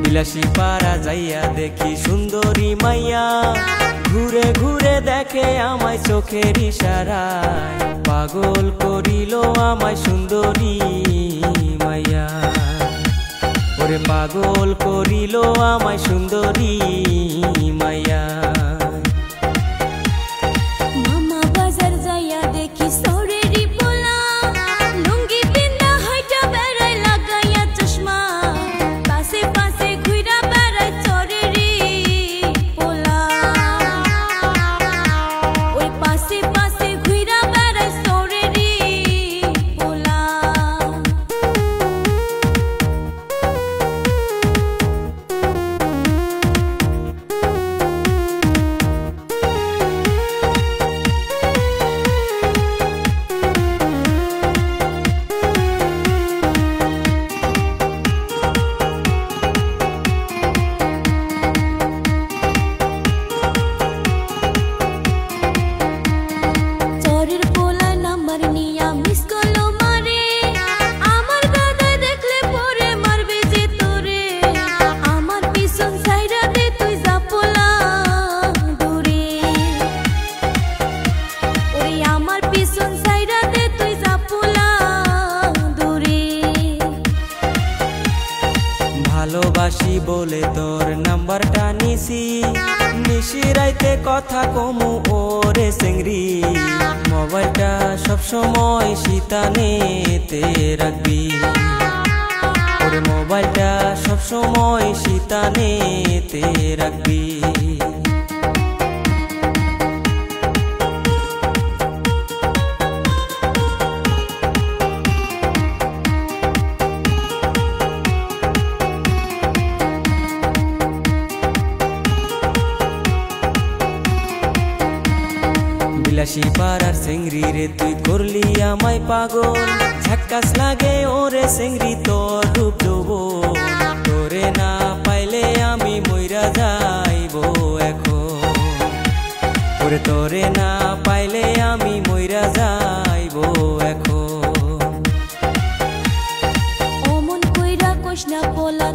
বিলাসী পাড়া যাইয়া দেখি সুন্দরী মাইয়া, ঘুরে ঘুরে দেখে আমায় চোখের ইশারায়, পাগল করিল আমায় সুন্দরী মাইয়া। ওরে পাগল করিল আমায় সুন্দরী মাইয়া। মামা বাজার যাইয়া দেখি সৌরেরি পোলা, লুঙ্গি পিন্দা হাইটা বেড়াই লাগাইয়া চশমা, পাশে পাশে ঘুরা বেড়াই চরেরি পোলা। ওই পাশে পাশে ঘুরা বেড়াই সৌরেরি পোলা। ভালোবাসি বলে তোর নাম্বারটা নিছি, নিশি রাইতে কথা কমু ওরে সেংরি, মোবাইলটা সবসময় শীতানেতে রাখবি, ওরে মোবাইলটা সবসময় শীতানেতে রাখবি। বিলাসী পাড়ার সেংরি রে তুই করলি আমায় পাগল, ঝাক্কাস লাগে ওরে সেংরি তোর রূপ যৌবন, তোরে না পাইলে আমি মইরা যাইব এখন, ওরে তোরে না পাইলে আমি মইরা যাইব এখন। অমন কইরা কোশ না পোলা।